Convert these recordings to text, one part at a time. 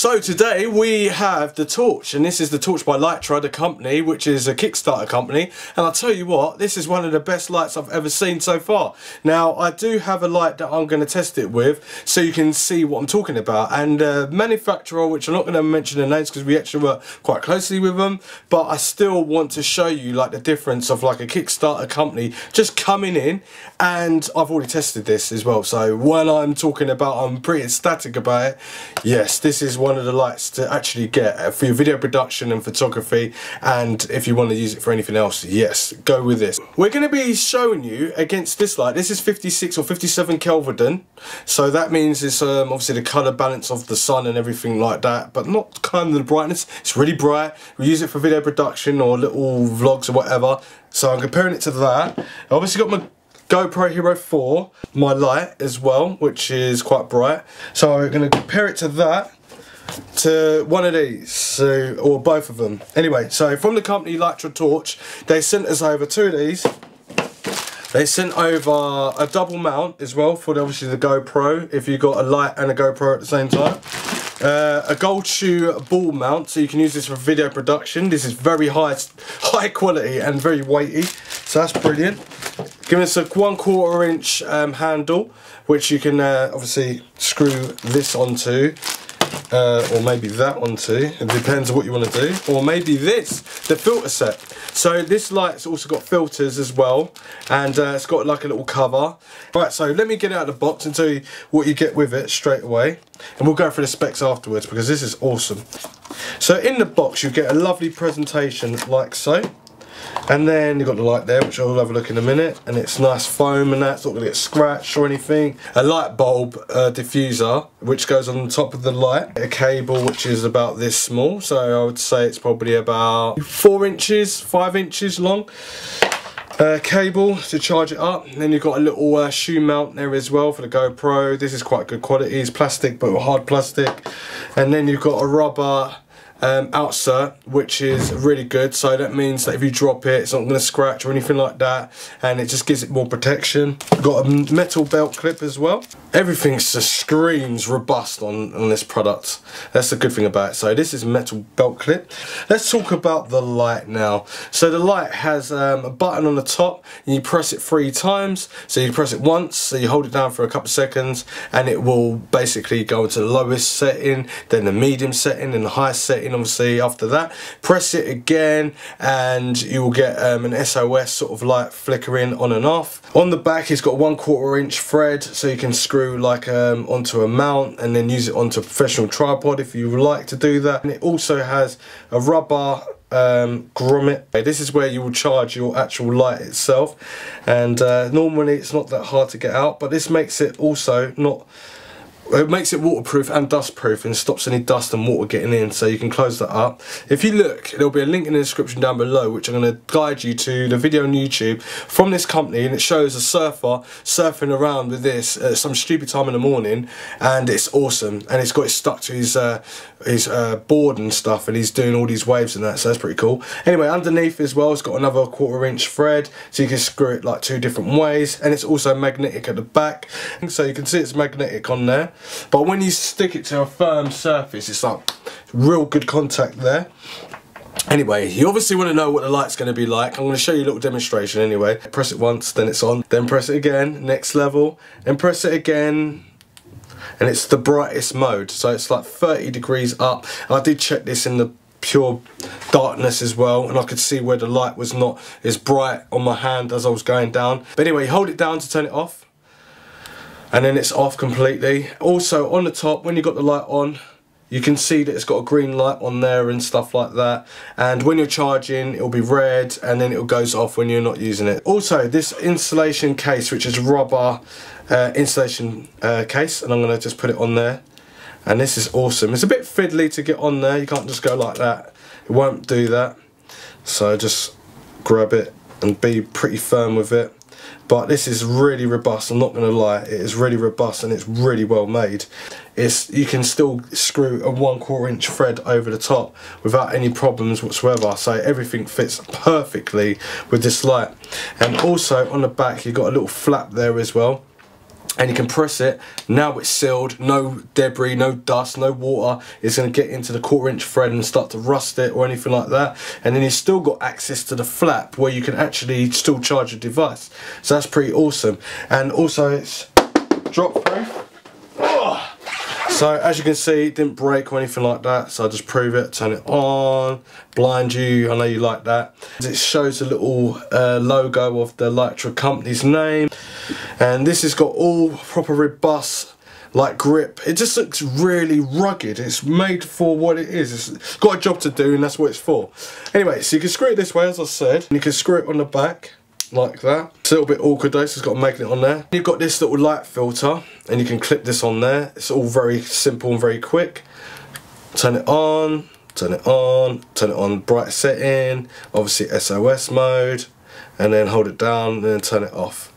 So today we have the torch, and this is the torch by Litra, the company, which is a Kickstarter company. And I'll tell you what, this is one of the best lights I've ever seen so far. Now I do have a light that I'm going to test it with, so you can see what I'm talking about. And manufacturer, which I'm not going to mention the names because we actually work quite closely with them, but I still want to show you like the difference of like a Kickstarter company just coming in. And I've already tested this as well, so when I'm talking about, I'm pretty ecstatic about it. Yes, this is one of the lights to actually get for your video production and photography, and if you want to use it for anything else, yes, go with this. We're going to be showing you against this light. This is 56 or 57 Kelvin, so that means it's obviously the colour balance of the sun and everything like that, but not kind of the brightness. It's really bright. We use it for video production or little vlogs or whatever, so I'm comparing it to that. I obviously got my GoPro Hero 4, my light as well, which is quite bright, so we're going to compare it to that, to one of these, so, or both of them. Anyway, so from the company LitraTorch, they sent us over two of these. They sent over a double mount as well for obviously the GoPro, if you got a light and a GoPro at the same time. A gold shoe ball mount, so you can use this for video production. This is very high quality and very weighty, so that's brilliant. Give us a 1/4 inch handle, which you can obviously screw this onto, or maybe that onto. It depends on what you want to do. Or maybe this, the filter set. So this light's also got filters as well, and it's got like a little cover. Right, so let me get it out of the box and tell you what you get with it straight away, and we'll go through the specs afterwards because this is awesome. So in the box you get a lovely presentation like so. And then you've got the light there, which I'll have a look in a minute, and it's nice foam and that's not going to get scratched or anything. A light bulb diffuser, which goes on the top of the light. A cable, which is about this small, so I would say it's probably about 4 inches, 5 inches long. Cable to charge it up, and then you've got a little shoe mount there as well for the GoPro. This is quite good quality, it's plastic but hard plastic. And then you've got a rubber outsert, which is really good, so that means that if you drop it, it's not going to scratch or anything like that, and it just gives it more protection. Got a metal belt clip as well. Everything just screams robust on this product. That's the good thing about it. So this is a metal belt clip. Let's talk about the light now. So the light has a button on the top, and you press it 3 times. So you press it once, so you hold it down for a couple of seconds, and it will basically go into the lowest setting, then the medium setting, and the highest setting. Obviously after that, press it again and you will get an SOS sort of light flickering on and off. On the back it's got a 1/4 inch thread, so you can screw like onto a mount and then use it onto a professional tripod if you would like to do that. And it also has a rubber grommet. This is where you will charge your actual light itself, and normally it's not that hard to get out, but this makes it also not, it makes it waterproof and dust proof and stops any dust and water getting in, so you can close that up. If you look, there'll be a link in the description down below which I'm going to guide you to the video on YouTube from this company, and it shows a surfer surfing around with this at some stupid time in the morning, and it's awesome, and it's got it stuck to his board and stuff, and he's doing all these waves and that, so that's pretty cool. Anyway, underneath as well it's got another 1/4 inch thread, so you can screw it like 2 different ways, and it's also magnetic at the back, so you can see it's magnetic on there. But when you stick it to a firm surface, it's like real good contact there. Anyway, you obviously want to know what the light's going to be like. I'm going to show you a little demonstration anyway. Press it once, then it's on, then press it again, next level, and press it again, and it's the brightest mode, so it's like 30 degrees up. I did check this in the pure darkness as well, and I could see where the light was not as bright on my hand as I was going down. But anyway, hold it down to turn it off, and then it's off completely. Also on the top, when you've got the light on, you can see that it's got a green light on there and stuff like that, and when you're charging it'll be red, and then it goes off when you're not using it. Also this insulation case, which is rubber insulation case, and I'm going to just put it on there, and this is awesome. It's a bit fiddly to get on there, you can't just go like that, it won't do that, so just grab it and be pretty firm with it. But this is really robust, I'm not going to lie, it is really robust and it's really well made. You can still screw a 1/4 inch thread over the top without any problems whatsoever, so everything fits perfectly with this light. And also on the back you've got a little flap there as well, and you can press it. Now it's sealed, no debris, no dust, no water. It's going to get into the 1/4" thread and start to rust it or anything like that. And then you've still got access to the flap where you can actually still charge your device. So that's pretty awesome. And also it's drop proof. Oh. So as you can see, it didn't break or anything like that. So I just prove it, turn it on, blind you, I know you like that. It shows a little logo of the Litra company's name. And this has got all proper robust like grip. It just looks really rugged. It's made for what it is. It's got a job to do and that's what it's for. Anyway, so you can screw it this way as I said. And you can screw it on the back like that. It's a little bit awkward though, so it's got a magnet on there. You've got this little light filter and you can clip this on there. It's all very simple and very quick. Turn it on, turn it on, turn it on bright setting, obviously SOS mode, and then hold it down and then turn it off.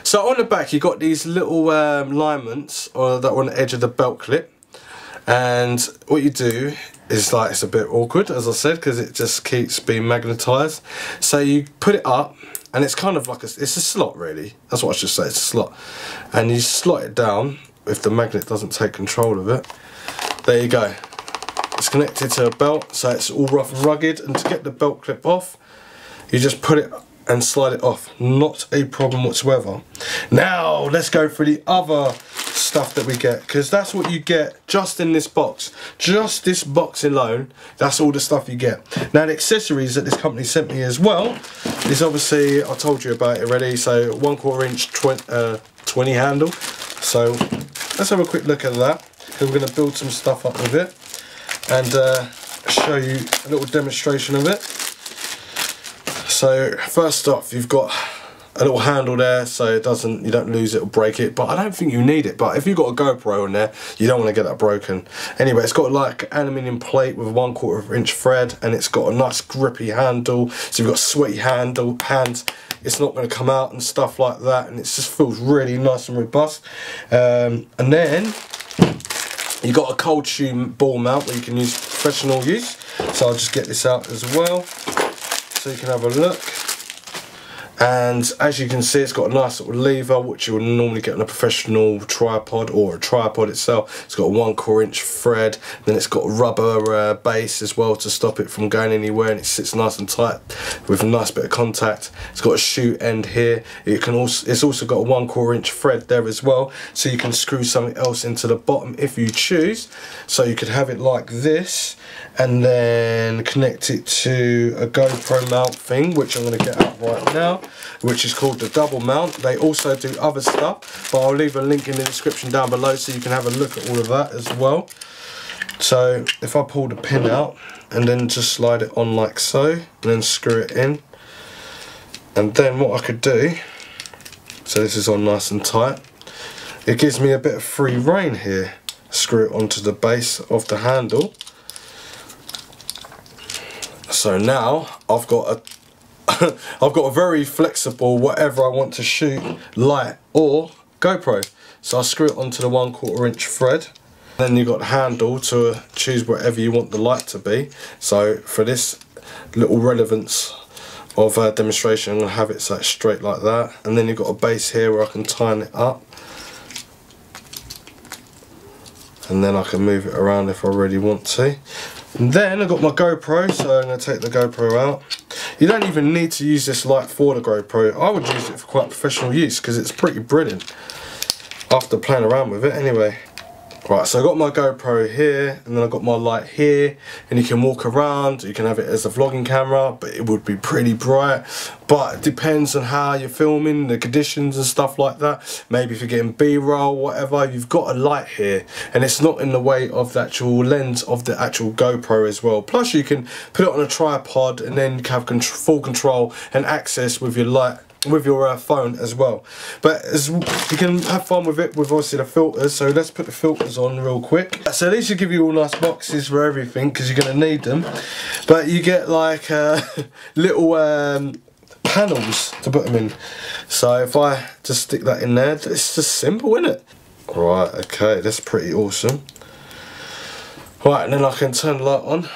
So on the back you've got these little alignments that are on the edge of the belt clip, and what you do is, like, it's a bit awkward as I said because it just keeps being magnetised. So you put it up and it's kind of like it's a slot really, that's what I should say, it's a slot, and you slot it down if the magnet doesn't take control of it. There you go, it's connected to a belt, so it's all rough and rugged, and to get the belt clip off you just put it and slide it off, not a problem whatsoever. Now let's go through the other stuff that we get, because that's what you get just in this box. Just this box alone, that's all the stuff you get. Now the accessories that this company sent me as well is obviously, I told you about it already, so 1/4" 20 handle. So let's have a quick look at that, because we're going to build some stuff up with it and show you a little demonstration of it. So first off, you've got a little handle there, so you don't lose it or break it, but I don't think you need it. But if you've got a GoPro on there, you don't want to get that broken. Anyway, it's got like aluminium plate with a 1/4" thread, and it's got a nice grippy handle. So you've got sweaty hands, it's not going to come out and stuff like that, and it just feels really nice and robust. And then you've got a cold shoe ball mount where you can use professional use. So I'll just get this out as well, so you can have a look. And as you can see, it's got a nice little lever which you would normally get on a professional tripod or a tripod itself. It's got a 1/4" thread, then it's got a rubber base as well to stop it from going anywhere, and it sits nice and tight with a nice bit of contact. It's got a shoe end here. It's also got a 1/4" thread there as well, so you can screw something else into the bottom if you choose. So you could have it like this and then connect it to a GoPro mount thing, which I'm going to get out right now, which is called the double mount. They also do other stuff, but I'll leave a link in the description down below so you can have a look at all of that as well. So if I pull the pin out and then just slide it on like so, and then screw it in, and then what I could do, so this is on nice and tight, it gives me a bit of free rein here. Screw it onto the base of the handle. So now I've got a very flexible whatever I want to shoot, light or GoPro. So I screw it onto the 1/4" thread. Then you've got the handle to choose whatever you want the light to be. So for this little relevance of demonstration, I'm going to have it set straight like that. And then you've got a base here where I can tighten it up. And then I can move it around if I really want to. And then I've got my GoPro, so I'm going to take the GoPro out. You don't even need to use this light for the GoPro. I would use it for quite professional use because it's pretty brilliant after playing around with it anyway. Right, so I've got my GoPro here, and then I've got my light here, and you can walk around, you can have it as a vlogging camera, but it would be pretty bright. But it depends on how you're filming, the conditions and stuff like that. Maybe if you're getting B-roll, whatever, you've got a light here, and it's not in the way of the actual lens of the actual GoPro as well. Plus you can put it on a tripod, and then have full control and access with your light, with your phone as well. But you can have fun with it with obviously the filters, so let's put the filters on real quick. So these should give you all nice boxes for everything because you're going to need them, but you get like little panels to put them in. So if I just stick that in there, it's just simple, isn't it? Right, okay, that's pretty awesome. Right, and then I can turn the light on.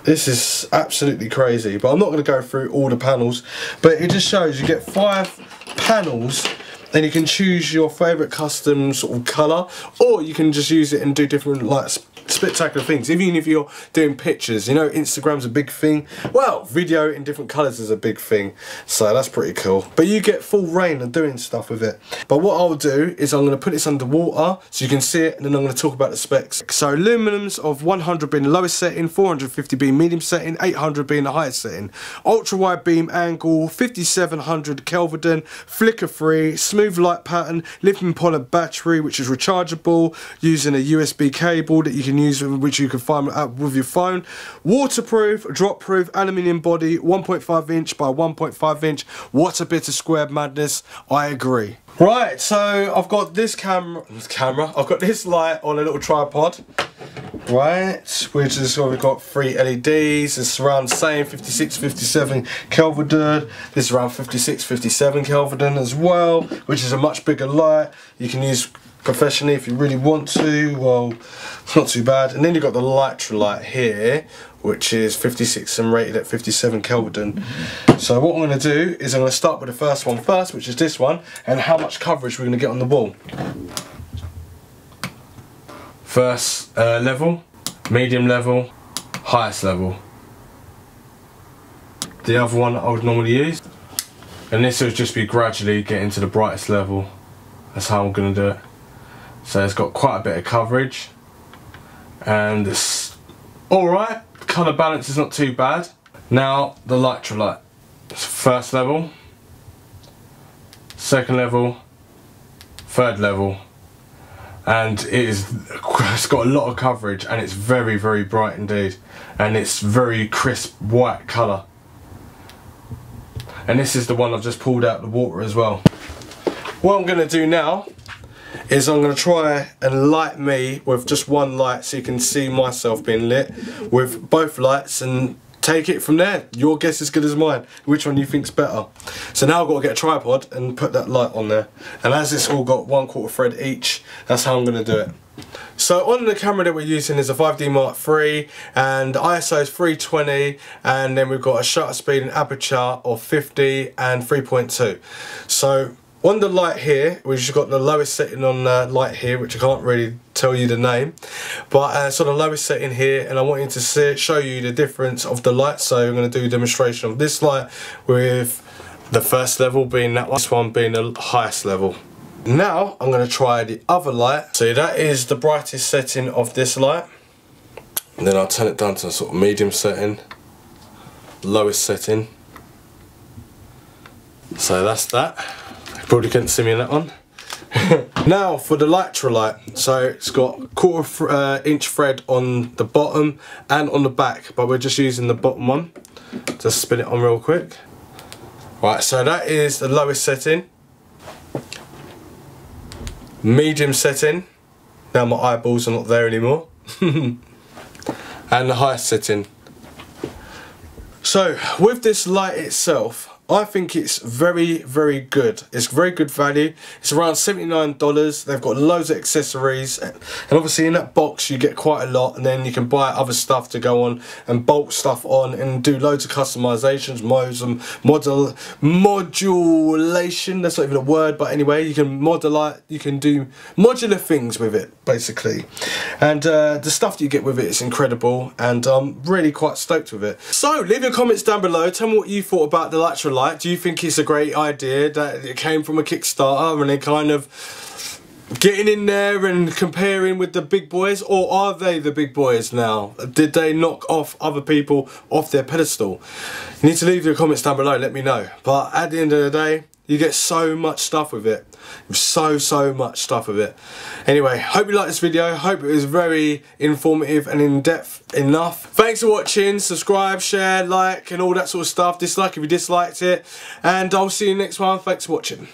This is absolutely crazy, but I'm not going to go through all the panels, but it just shows you get 5 panels and you can choose your favourite custom sort of colour, or you can just use it and do different like spectacular things. Even if you're doing pictures, you know, Instagram's a big thing. Well, video in different colours is a big thing, so that's pretty cool. But you get full reign of doing stuff with it. But what I'll do is I'm going to put this under water so you can see it, and then I'm going to talk about the specs. So luminance of 100 being the lowest setting, 450 being medium setting, 800 being the highest setting. Ultra wide beam angle, 5700 Kelvin, flicker free, smooth light pattern, lithium polymer battery which is rechargeable using a USB cable that you can use, which you can find out with your phone. Waterproof, drop proof, aluminium body, 1.5 inch by 1.5 inch. What a bit of square madness, I agree. Right, so I've got this camera, I've got this light on a little tripod, right, which is where we've got 3 LEDs. It's around the same 56, 57 Kelvin. This is around 56, 57 Kelvin as well, which is a much bigger light. You can use professionally if you really want to. Well, it's not too bad. And then you've got the Litra light here, which is 56 and rated at 57 Kelvin. So what I'm going to do is I'm going to start with the first one first, which is this one, and how much coverage we're going to get on the wall. First level, medium level, highest level. The other one I would normally use, and this will just be gradually getting to the brightest level. That's how I'm going to do it. So it's got quite a bit of coverage, and it's alright. Colour balance is not too bad. Now the Litra light. First level, second level, third level, and it's got a lot of coverage, and it's very, very bright indeed, and it's very crisp white colour. And this is the one I've just pulled out the water as well. What I'm going to do now is I'm going to try and light me with just one light so you can see myself being lit with both lights, and take it from there. Your guess is as good as mine, which one you think's better. So now I've got to get a tripod and put that light on there, and as it's all got 1/4 thread each, that's how I'm going to do it. So on the camera that we're using is a 5D Mark III, and ISO is 320, and then we've got a shutter speed and aperture of 50 and 3.2. So on the light here, we've got the lowest setting on light here, which I can't really tell you the name, but it's on the lowest setting here, and I want you to show you the difference of the light. So I'm going to do a demonstration of this light with the first level being that one, this one being the highest level. Now I'm going to try the other light. So that is the brightest setting of this light, and then I'll turn it down to a sort of medium setting, lowest setting. So that's that. Probably couldn't see me in that one. Now for the Litra light. So it's got 1/4 inch thread on the bottom and on the back, but we're just using the bottom one. Just spin it on real quick. Right, so that is the lowest setting. Medium setting. Now my eyeballs are not there anymore. And the highest setting. So with this light itself, I think it's very, very good. It's very good value. It's around $79. They've got loads of accessories, and obviously in that box you get quite a lot, and then you can buy other stuff to go on and bolt stuff on and do loads of customizations, modes and modulation. That's not even a word, but anyway, you can modulate, you can do modular things with it basically, and the stuff that you get with it is incredible, and I'm really quite stoked with it. So leave your comments down below. Tell me what you thought about the Litra light. Do you think it's a great idea that it came from a Kickstarter and they're kind of getting in there and comparing with the big boys, or are they the big boys now? Did they knock off other people off their pedestal? You need to leave your comments down below, let me know. But at the end of the day, you get so much stuff with it. So much stuff with it. Anyway, hope you liked this video. Hope it was very informative and in-depth enough. Thanks for watching. Subscribe, share, like, and all that sort of stuff. Dislike if you disliked it. And I'll see you next one. Thanks for watching.